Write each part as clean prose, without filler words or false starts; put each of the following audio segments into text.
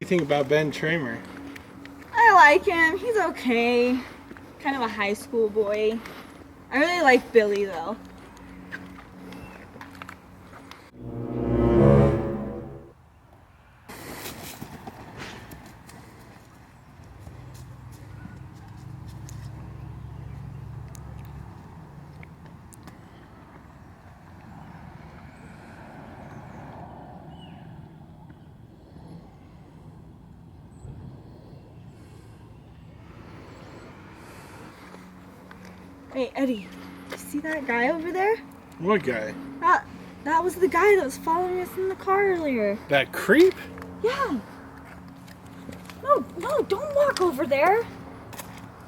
think about Ben Tramer? I like him. He's okay. Kind of a high school boy. I really like Billy though. Hey, Eddie, you see that guy over there? What guy? That was the guy that was following us in the car earlier. That creep? Yeah. No, don't walk over there.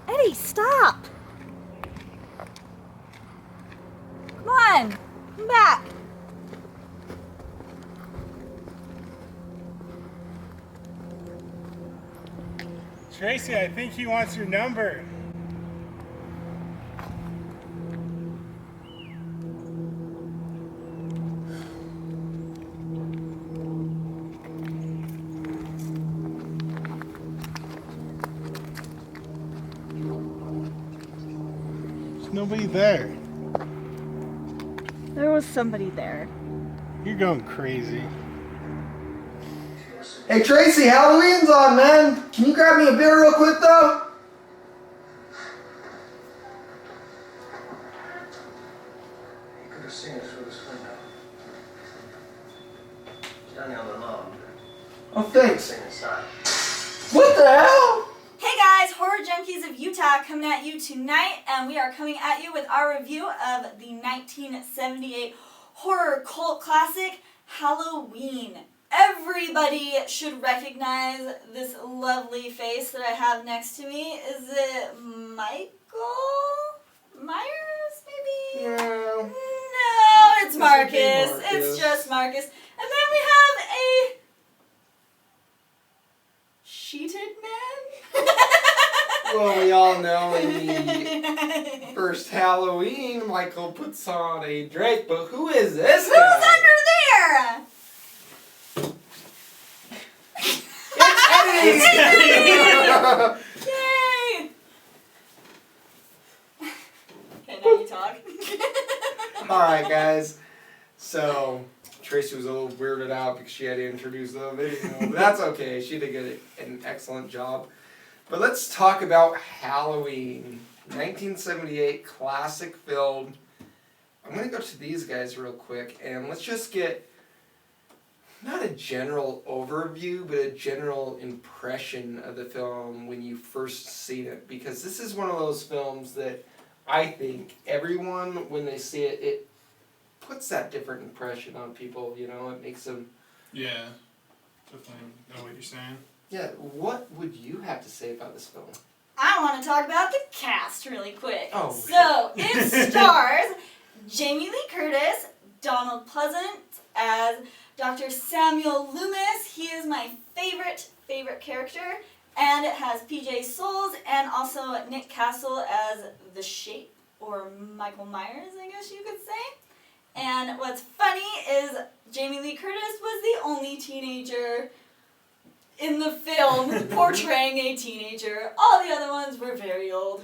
Eddie, stop. Come on, come back. Tracy, I think he wants your number. There's nobody there. There was somebody there. You're going crazy. Hey Tracy, Halloween's on, man. Can you grab me a beer real quick, though? You could have seen it through this window. Down the other lawn. Oh, thanks. Sing inside. What the hell? Hey guys, Horror Junkies of Utah coming at you tonight, and we are coming at you with our review of the 1978 horror cult classic, Halloween. Everybody should recognize this lovely face that I have next to me. Is it Michael Myers, maybe? No. No, it's Marcus. Marcus. It's just Marcus. And then we have a sheeted man. Well, we all know in the first Halloween, Michael puts on a drape, but who is this Who's guy? under there? It's Eddie! Yay! Okay, now you talk. Alright, guys. So, Tracy was a little weirded out because she had to introduce the video. But that's okay. She did an excellent job. But let's talk about Halloween. 1978 classic film. I'm going to go to these guys real quick and let's just get not a general overview, but a general impression of the film when you first seen it. Because this is one of those films that I think everyone, when they see it, it puts that different impression on people, you know? It makes them... Yeah, definitely know what you're saying. Yeah, what would you have to say about this film? I want to talk about the cast really quick. Oh, so, it stars Jamie Lee Curtis, Donald Pleasant as Dr. Samuel Loomis. He is my favorite character. And it has PJ Souls and also Nick Castle as the Shape, or Michael Myers, I guess you could say. And what's funny is Jamie Lee Curtis was the only teenager in the film portraying a teenager. All the other ones were very old.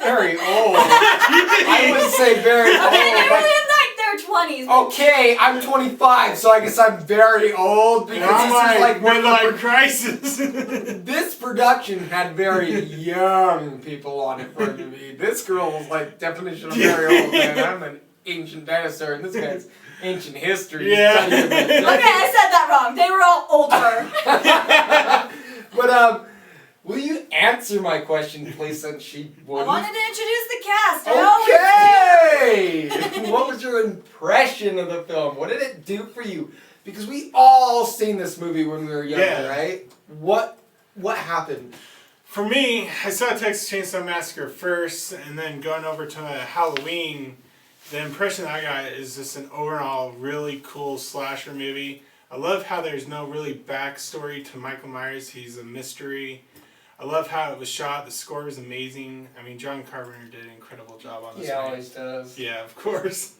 Very old? I wouldn't say very old. Okay, they were in like their 20s. Okay, I'm 25, so I guess I'm very old because I'm this is like midlife crisis. This production had very young people on it for me. This girl was like definition of very old, man. I'm an ancient dinosaur, and this guy's ancient history. Yeah. Okay, I said that wrong. They were all older. But will you answer my question, please? Since she wouldn't. I wanted to introduce the cast. I Okay. What was your impression of the film? What did it do for you? Because we all seen this movie when we were younger, Yeah. right? What happened? For me, I saw Texas Chainsaw Massacre first, and then going over to Halloween, the impression I got is just an overall really cool slasher movie. I love how there's no really backstory to Michael Myers. He's a mystery. I love how it was shot. The score was amazing. I mean, John Carpenter did an incredible job on this He movie. always does. Yeah, of course.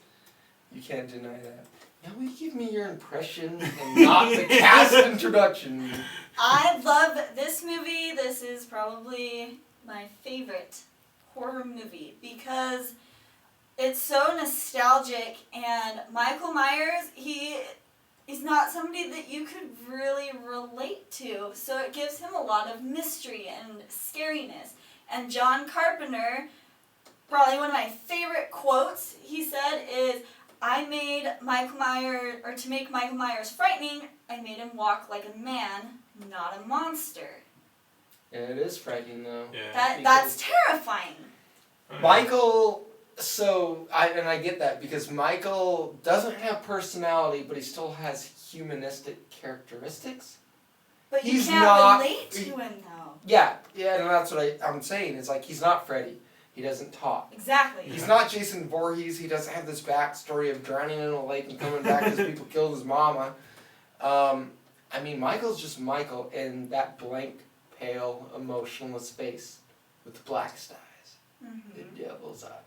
You can't deny that. Now will you give me your impression and not the cast introduction? I love this movie. This is probably my favorite horror movie because it's so nostalgic, and Michael Myers, he's not somebody that you could really relate to, so it gives him a lot of mystery and scariness. And John Carpenter, probably one of my favorite quotes he said is, I made Michael Myers, or to make Michael Myers frightening, I made him walk like a man, not a monster. Yeah, it is frightening though. Yeah. That's terrifying. Michael, I get that because Michael doesn't have personality, but he still has humanistic characteristics. But you He's can't not- relate to him though. Yeah, and that's what I'm saying. It's like he's not Freddy. He doesn't talk. Exactly. He's not Jason Voorhees. He doesn't have this backstory of drowning in a lake and coming back because people killed his mama. I mean, Michael's just Michael in that blank, pale, emotionless face with the blackest eyes, the devil's eyes.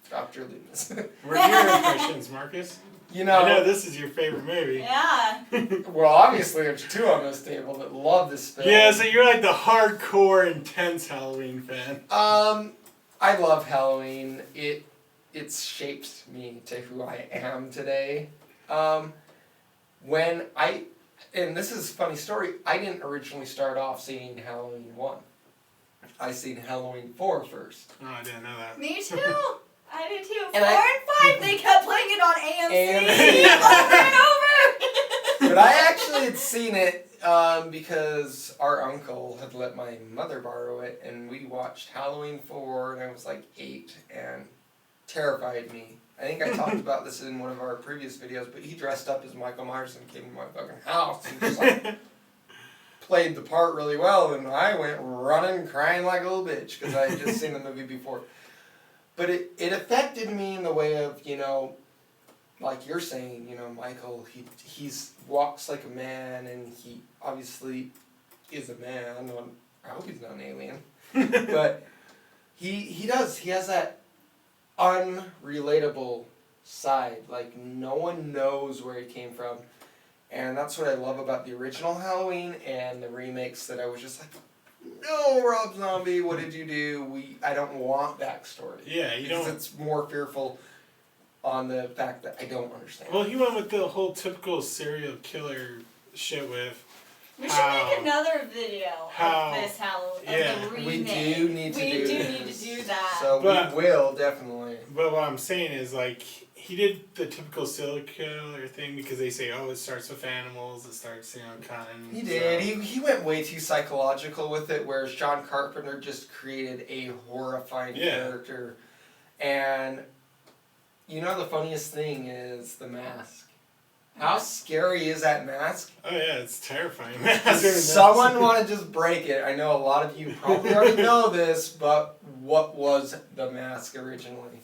Dr. Loomis. What are your impressions, Marcus? You I know, know this is your favorite movie. Yeah. well, obviously there's two on this table that love this film. Yeah, so you're like the hardcore, intense Halloween fan. I love Halloween. It's shaped me to who I am today. And this is a funny story, I didn't originally start off seeing Halloween 1. I seen Halloween 4 first. Oh, I didn't know that. Me too. I did too. And 4 and 5, they kept playing it on AMC over and over. But I actually had seen it because our uncle had let my mother borrow it, and we watched Halloween 4, and I was like 8, and terrified me. I think I talked about this in one of our previous videos, but he dressed up as Michael Myers and came to my fucking house and just like played the part really well, and I went running, crying like a little bitch because I had just seen the movie before. But it affected me in the way of, you know, like you're saying, you know, Michael, he's walks like a man, and he obviously is a man. I hope he's not an alien. But he has that unrelatable side. Like, no one knows where he came from. And that's what I love about the original Halloween and the remakes, that I was just like, no, Rob Zombie, what did you do? I don't want backstory. Yeah, you Because don't. it's more fearful on the fact that I don't understand. Well, he went with the whole typical serial killer shit with. We should make another video of this Halloween, Yeah. of the We remake. do need to do need to do that. So But- we will, definitely. But what I'm saying is, like, he did the typical serial killer thing because they say, oh, it starts with animals, it starts, cutting. He did. He went way too psychological with it, whereas John Carpenter just created a horrifying character. And you know the funniest thing is the mask. How scary is that mask? Oh, yeah, it's terrifying. Someone want to just break it. I know a lot of you probably already know this, but what was the mask originally?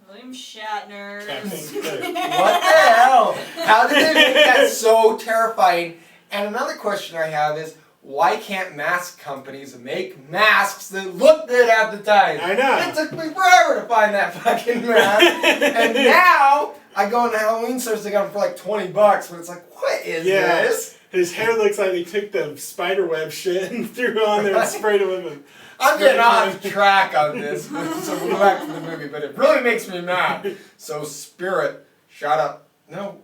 William Shatner. Captain Kirk. What the hell? How did they make that so terrifying? And another question I have is, why can't mask companies make masks that look good at the time? I know. It took me forever to find that fucking mask. And now, I go into Halloween stores, they got them for like $20, but it's like, what is this? His hair looks like they took the spiderweb shit and threw it on there and sprayed it with a... I'm getting off track on this, so we'll go back to the movie, but it really makes me mad. So, Spirit, shout out. No,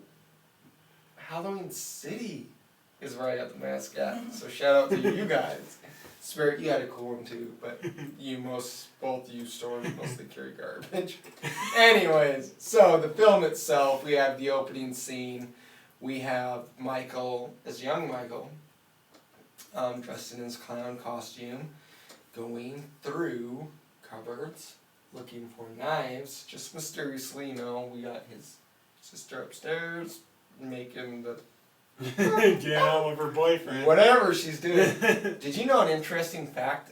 Halloween City is where I got the mask at, so shout out to you guys. Spirit, you had a cool one too, but both you stores mostly carry garbage. Anyways, so the film itself, we have the opening scene. We have Michael, as young Michael, dressed in his clown costume, going through cupboards, looking for knives. Just mysteriously, we got his sister upstairs, making the... yeah, with her boyfriend. whatever she's doing. Did you know an interesting fact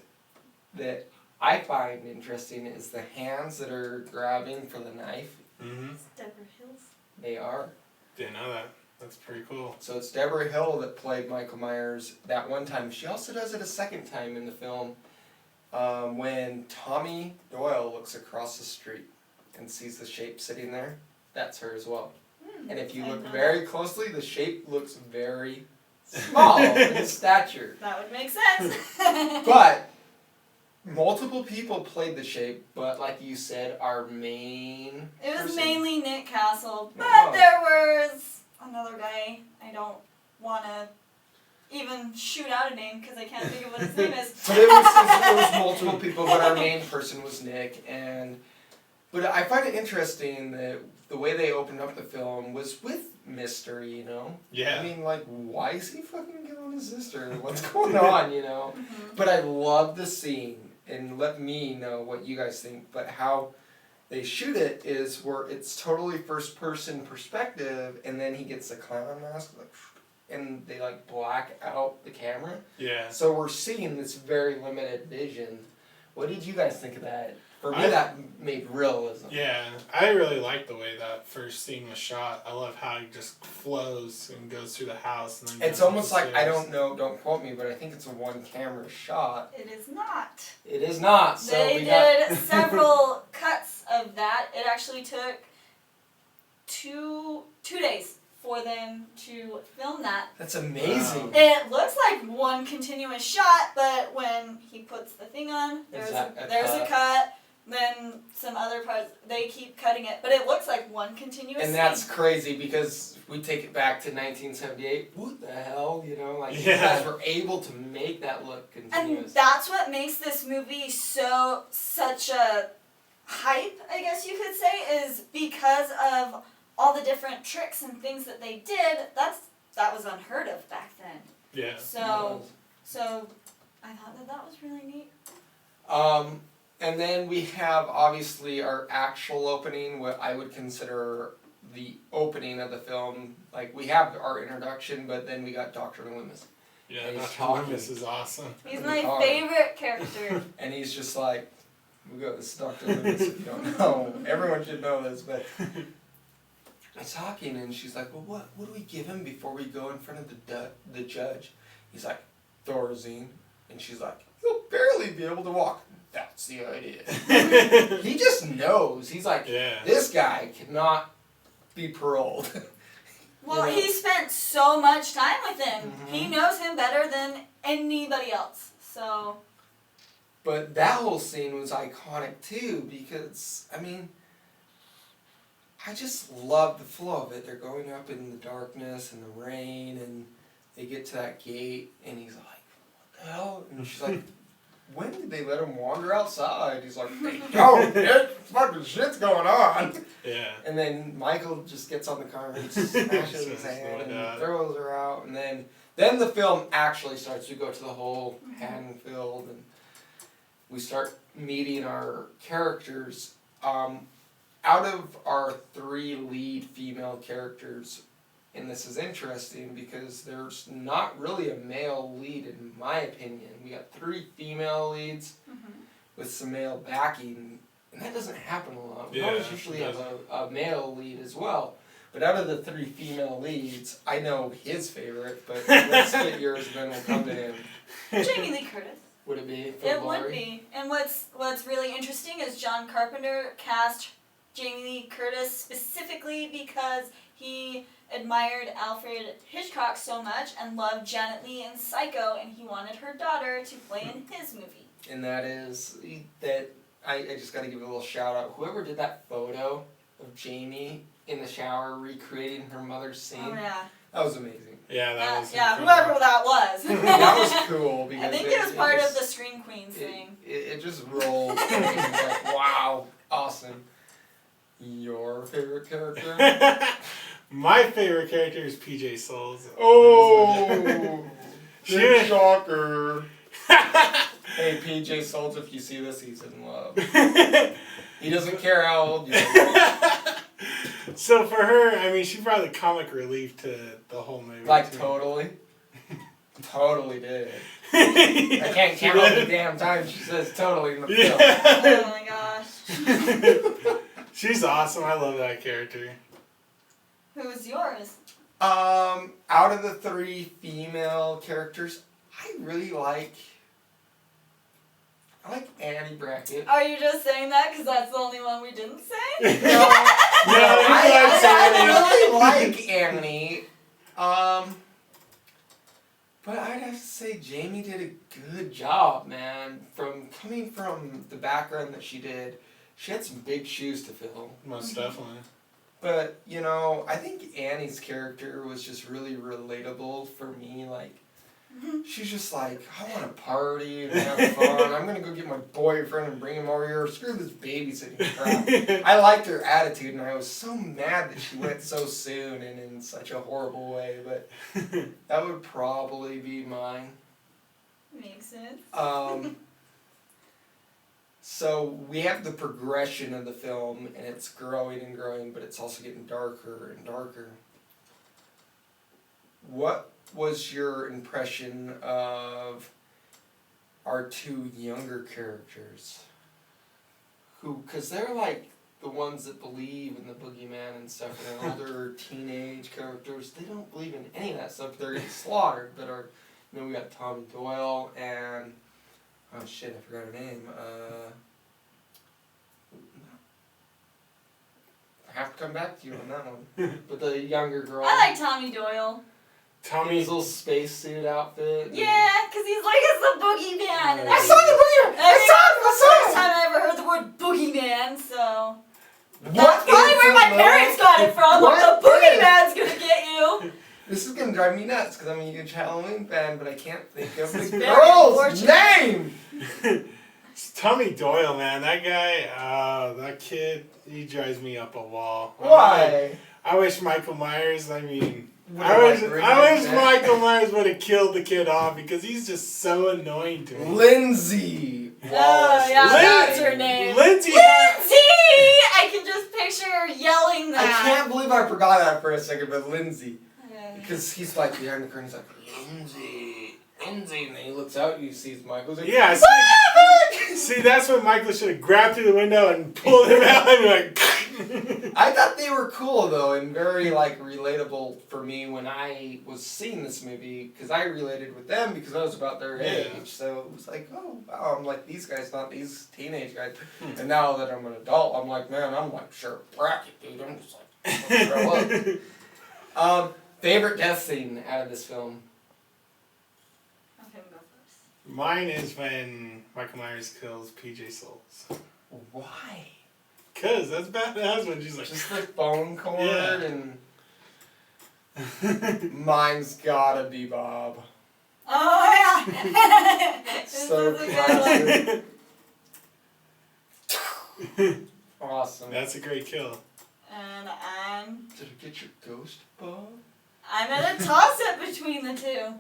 that I find interesting is the hands that are grabbing for the knife? Mm-hmm. Deborah Hills. They are. Didn't know that. That's pretty cool. So it's Deborah Hill that played Michael Myers that one time. She also does it a second time in the film when Tommy Doyle looks across the street and sees the shape sitting there. That's her as well. And if you I look know very closely, the shape looks very small in his stature. That would make sense. But multiple people played the shape, but like you said, our main It was person- mainly Nick Castle, but was. there was another guy. I don't want to even shoot out a name because I can't think of what his name is. But it was multiple people, but our main person was Nick. But I find it interesting that the way they opened up the film was with mystery, you know? Yeah. I mean, like, why is he fucking killing his sister? What's going on, you know? Mhm. But I love the scene, and let me know what you guys think, but how they shoot it is where it's totally first-person perspective, and then he gets the clown mask, like, and they, like, black out the camera. Yeah. So we're seeing this very limited vision. What did you guys think of that? For me, I- that made realism. Yeah, I really like the way that first scene was shot. I love how it just flows and goes through the house. And then It's goes up almost the like, I stairs. don't know, don't quote me, but I think it's a one-camera shot. It is not. It is not, so They we did got... several cuts of that. It actually took two days for them to film that. That's amazing. Wow. It looks like one continuous shot, but when he puts the thing on, there's a cut. Then some other parts, they keep cutting it, but it looks like one continuous And that's crazy because we take it back to 1978. What the hell, you know? Like, you Yeah. guys were able to make that look And continuous. that's what makes this movie such a hype, I guess you could say, is because of all the different tricks and things that they did. That was unheard of back then. Yeah. So I thought that was really neat. And then we have, obviously, our actual opening, what I would consider the opening of the film. Like, we have our introduction, but then we got Dr. Loomis. Yeah, And he's Dr. talking. Loomis is awesome. He's In my the car. favorite character. And he's just like, we got this Dr. Loomis, if you don't know. Everyone should know this, but he's talking, and she's like, well, what do we give him before we go in front of the judge? He's like, Thorazine. And she's like, he'll barely be able to walk. That's the idea. He just knows. He's like, Yeah. this guy cannot be paroled. Well, You know? he spent so much time with him. Mhm. He knows him better than anybody else. So, But that whole scene was iconic too because, I mean, I just love the flow of it. They're going up in the darkness and the rain, and they get to that gate, and he's like, what the hell? And she's like, when did they let him wander outside? He's like, they don't, fucking shit's going on. Yeah. And then Michael just gets on the car and smashes his Smashes hand the and dad. throws her out, and then the film actually starts. We go to the whole Haddonfield, and we start meeting our characters. Out of our 3 lead female characters, and this is interesting because there's not really a male lead in my opinion. We got 3 female leads with some male backing, and that doesn't happen a lot. We Yeah, always usually it have a male lead as well. But out of the 3 female leads, I know his favorite, but let's get yours and then we'll come to him. Jamie Lee Curtis. Would it be? For It Laurie? would be. And what's really interesting is John Carpenter cast Jamie Lee Curtis specifically because he admired Alfred Hitchcock so much and loved Janet Leigh in Psycho, and he wanted her daughter to play in his movie. And that is that I just got to give a little shout out. Whoever did that photo of Jamie in the shower recreating her mother's scene, Oh yeah. that was amazing. Yeah, that was Yeah, incredible. whoever that was. That was cool because I think it was part just, of the Scream Queens thing. It just rolled. And it was like, wow, awesome. Your favorite character? My favorite character is PJ Souls. Oh, She- big shocker. Hey, PJ Souls, if you see this, he's in love. He doesn't care how old you are. So for her, I mean, she brought the comic relief to the whole movie. Like, too. totally. Totally did. I I can't count how many damn times she says totally in the film. Oh my gosh. She's awesome. I love that character. Who's yours? Out of the 3 female characters, I really like Annie Brackett. Are you just saying that because that's the only one we didn't say? No, I really like Annie. But I'd have to say Jamie did a good job, man. Coming from the background that she did, she had some big shoes to fill. Most definitely. But, you know, I think Annie's character was just really relatable for me. Like, she's just like, I want to party and have fun. I'm going to go get my boyfriend and bring him over here. Screw this babysitting crap. I liked her attitude, and I was so mad that she went so soon and in such a horrible way. But that would probably be mine. Makes sense. So we have the progression of the film, and it's growing and growing, but it's also getting darker and darker. What was your impression of our two younger characters? Because they're like the ones that believe in the boogeyman and stuff, and the older teenage characters, they don't believe in any of that stuff. They're getting slaughtered. But we got Tommy Doyle and, oh shit, I forgot her name. I have to come back to you on that one. But the younger girl. I like Tommy Doyle. Tommy's his little spacesuit outfit. Yeah, because he's like, it's the boogeyman. And I saw the boogeyman! I the first time I ever heard the word boogeyman, so. That's probably where my parents got it from. Like, the boogeyman's gonna get you. This is gonna drive me nuts because I'm a huge Halloween fan, but I can't think of the very girl's name! It's Tommy Doyle, man. That guy, that kid, he drives me up a wall. Why? I wish Michael Myers, I wish Michael Myers would have killed the kid off because he's just so annoying to me. Lindsay Wallace. Oh, yeah, that's her name. Lindsay! I can just picture her yelling that. I can't believe I forgot that for a second, but Lindsay. Because he's like behind the curtain, he's like, Lindsay, and then he looks out, you see Michael's like, yeah, see, that's when Michael should have grabbed through the window and pulled him out and like. I thought they were cool though, and very like relatable for me when I was seeing this movie, because I related with them because I was about their age. So it was like, oh wow, I'm like these guys, not these teenage guys. And now that I'm an adult, I'm like, man, I'm like sure bracket, dude. I'm just like, grow up. Favorite death scene out of this film? Okay, go first. Mine is when Michael Myers kills PJ Souls. Why? Cause that's badass when she's like just the phone cord yeah. and mine's gotta be Bob. Oh yeah. So classic. Awesome. That's a great kill. And Did you get your ghost, Bob? I'm at a toss-up between the two.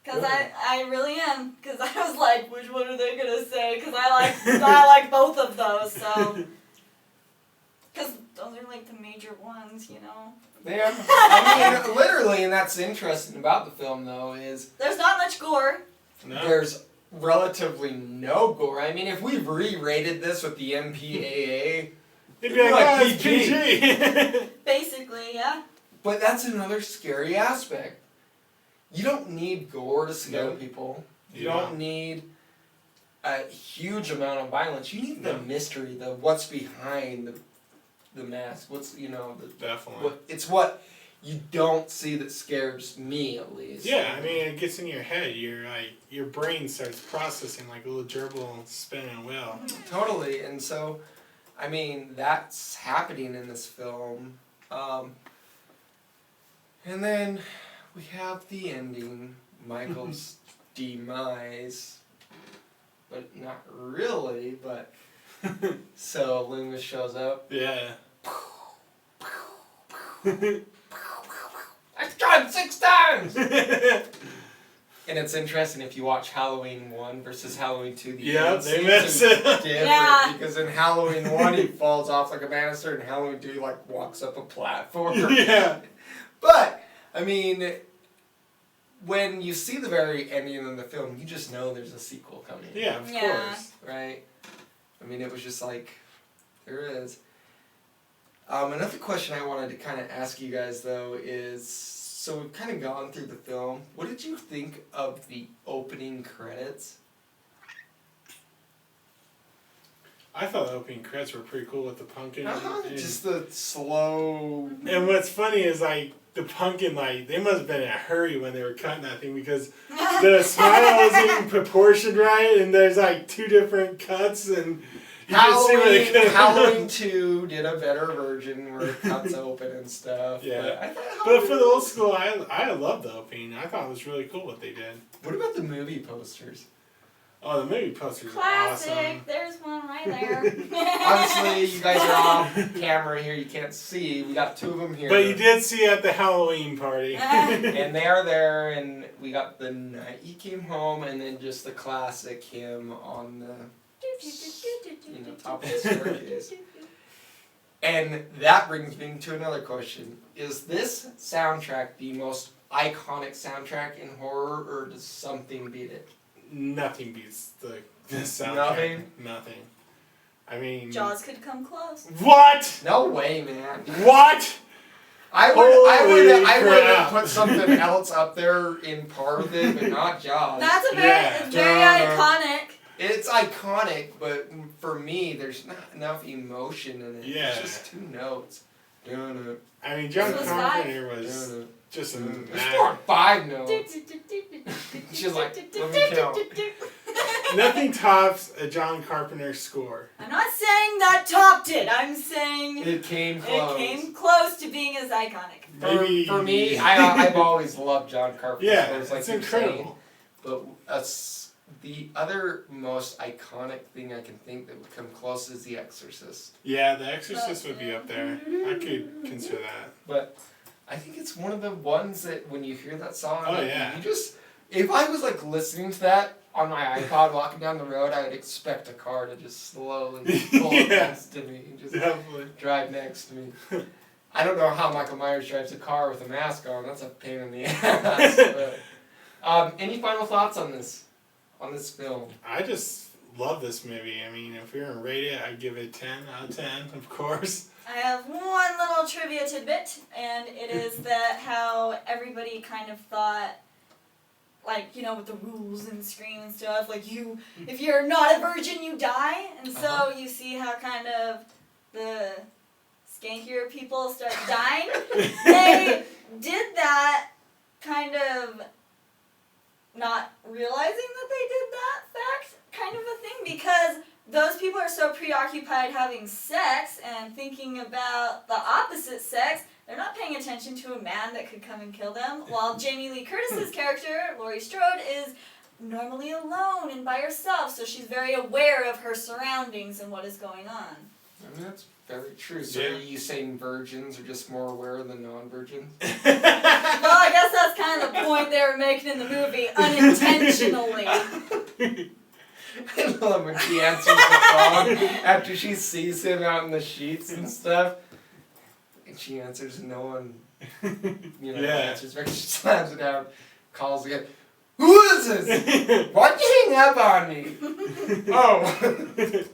Because I really am. Because I was like, which one are they going to say? Because I like both of those, so. Because those are like the major ones, you know? Yeah. I mean, literally, and that's interesting about the film, though, is. There's not much gore. No. There's relatively no gore. I mean, if we re-rated this with the MPAA, it'd be like it's PG. Basically, yeah. But that's another scary aspect. You don't need gore to scare people. You don't need a huge amount of violence. You need the mystery, the what's behind the mask. What's, definitely. It's what you don't see that scares me, at least. Yeah, I mean, it gets in your head. Your brain starts processing like a little gerbil spinning a wheel. Totally, and so, I mean, that's happening in this film. And then we have the ending, Michael's demise, but not really, but so Loomis shows up. Yeah. I tried 6 times! And it's interesting if you watch Halloween 1 versus Halloween 2. They mess it up. Yeah. Because in Halloween 1 he falls off like a banister, and Halloween 2 he like walks up a platform. Yeah. But, I mean, when you see the very ending of the film, you just know there's a sequel coming. Yeah, of course. Right? I mean, it was just like, there is. Another question I wanted to kind of ask you guys, though, is, so we've kind of gone through the film. What did you think of the opening credits? I thought the opening credits were pretty cool with the pumpkin. Just the slow. And what's funny is like the pumpkin, like they must have been in a hurry when they were cutting that thing because the smile isn't proportioned right, and there's like 2 different cuts, and you can see where they cut. Halloween 2 did a better version where it cuts open and stuff. Yeah, but for the old school, I love the opening. I thought it was really cool what they did. What about the movie posters? Oh, the movie posters are Classic. awesome. There's one right there. Obviously, you guys are off camera here. You can't see. We got 2 of them here. But you did see at the Halloween party. And they are there, and we got the night he came home, and then just the classic him on the top of the staircase. And that brings me to another question. Is this soundtrack the most iconic soundtrack in horror, or does something beat it? Nothing beats the soundtrack. Nothing. I mean... Jaws could come close. What? No way, man. What? I Holy would have crap. put something else up there in part of it, but not Jaws. That's a very, Yeah. it's very iconic. It's iconic, but for me, there's not enough emotion in it. Yeah. It's just 2 notes. Dun-dun, I mean, John This was Carpenter was dun-dun, just a dun-dun. There's mad... 4 or 5 notes. She's like, let me count. Nothing tops a John Carpenter score. I'm not saying that topped it. I'm saying It came close. it came close to being as iconic. Maybe... For me, I've always loved John Carpenter. Yeah, scores, like it's you're saying. incredible. But the other most iconic thing I can think that would come close is The Exorcist. Yeah, The Exorcist would be up there. I could consider that. But I think it's one of the ones that when you hear that song, Oh, yeah. you just, if I was like listening to that on my iPod walking down the road, I would expect a car to just slowly pull up Yeah. next to me and just Definitely. drive next to me. I don't know how Michael Myers drives a car with a mask on. That's a pain in the ass. But, any final thoughts on this film? I just love this movie. I mean, if we were going to rate it, I'd give it 10 out of 10, of course. I have one little trivia tidbit, and it is that how everybody kind of thought, like, you know, with the rules and Scream and stuff, like if you're not a virgin, you die. And so you see how kind of the skankier people start dying. They did that kind of not realizing that they did that fact kind of a thing, because those people are so preoccupied having sex and thinking about the opposite sex, they're not paying attention to a man that could come and kill them, while Jamie Lee Curtis's character, Laurie Strode, is normally alone and by herself, so she's very aware of her surroundings and what is going on. I mean, that's very true. So Yeah. are you saying virgins are just more aware than non-virgins? Well, I guess that's kind of the point they were making in the movie, unintentionally. I love when she answers the phone after she sees him out in the sheets and stuff. And she answers and no one, answers back. She slams it down, calls again. Who is this? Why'd you hang up on me? Oh.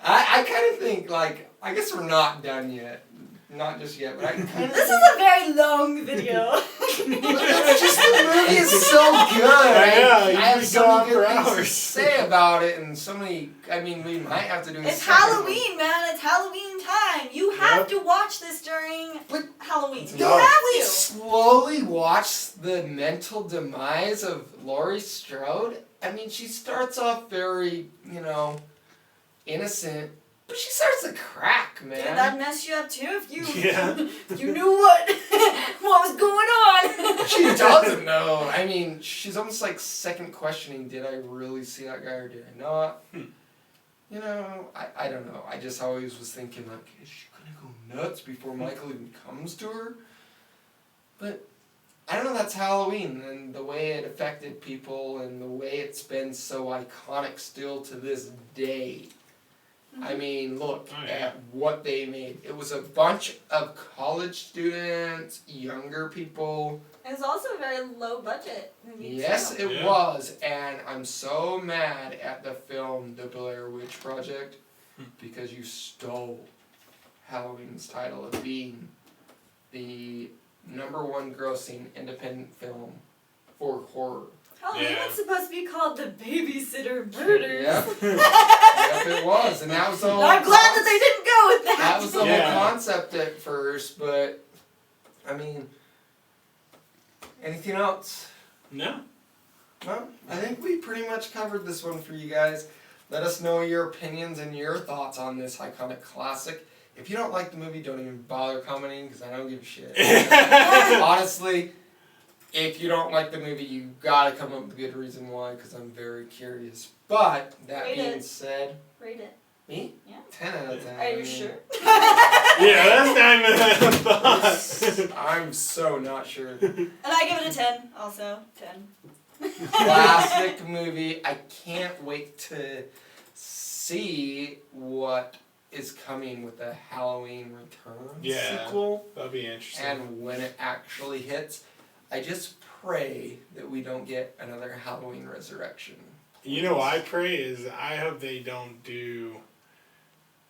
I kind of think, like, I guess we're not done yet. Not just yet, but I kind of This is a very long video. It's just the movie is so good. I have could so go on many for good things to hours. say about it, and so many. I mean, we might have to do. It's Halloween, man. It's Halloween time. You have to watch this during Halloween. You Don't have we to. slowly watch the mental demise of Laurie Strode? I mean, she starts off very, innocent, but she starts to crack, man. Did that mess you up too? If you Yeah. you knew what was going on. She doesn't know. I mean, she's almost like second questioning, did I really see that guy or did I not? I don't know. I just always was thinking, like, is she going to go nuts before Michael even comes to her? But, I don't know, that's Halloween, and the way it affected people, and the way it's been so iconic still to this day. I mean, look at what they made. It was a bunch of college students, younger people. It was also a very low budget movie. Yes, too. it was, and I'm so mad at the film The Blair Witch Project because you stole Halloween's title of being the #1 grossing independent film for horror. Halloween Yeah. was supposed to be called The Babysitter Murders. Yep. Yep, it was, and that was the whole. I'm glad that they didn't go with that. That was the Yeah. whole concept at first, but I mean, anything else? No. Well, I think we pretty much covered this one for you guys. Let us know your opinions and your thoughts on this iconic classic. If you don't like the movie, don't even bother commenting because I don't give a shit. Honestly, if you don't like the movie, you gotta come up with a good reason why because I'm very curious. But that Rate being it. said, Rate it. me? Yeah. 10 out of 10. Are you sure? Yeah, that's not even a thought. I'm so not sure. And I give it a 10 also. 10. Classic movie. I can't wait to see what is coming with the Halloween Returns Yeah. sequel That'll be interesting. and when it actually hits. I just pray that we don't get another Halloween Resurrection. You know what I pray is I hope they don't do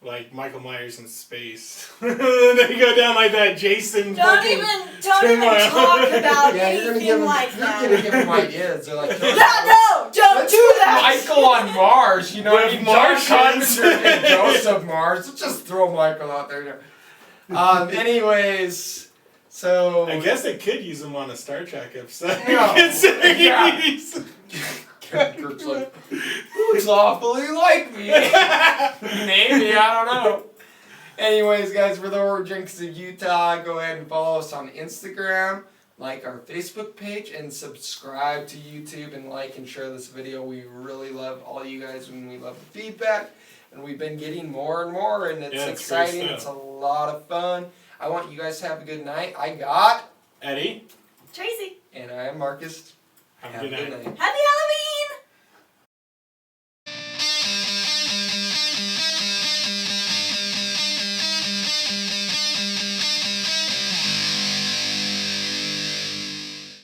like Michael Myers in space. They go down like that Jason Don't fucking even turmoil. talk about Yeah, you're gonna give anything them, like you're that. gonna give them ideas. They're like, No, don't let's do put that. Michael on Mars, you know what I With mean? John Martians. Carpenter and Joseph Mars. Let's just throw Michael out there. Anyways, so I guess they could use him on a Star Trek episode. No. Considering Yeah. he's- Kurt's like, who's awfully like me? Maybe, I don't know. Anyways, guys, we're the Junkies of Utah. Go ahead and follow us on Instagram, like our Facebook page, and subscribe to YouTube and like and share this video. We really love all you guys and we love the feedback. And we've been getting more and more, and it's Yeah, it's great exciting. stuff. It's a lot of fun. I want you guys to have a good night. I got, Eddie, Tracy, and I am Marcus. have a good night. happy Halloween!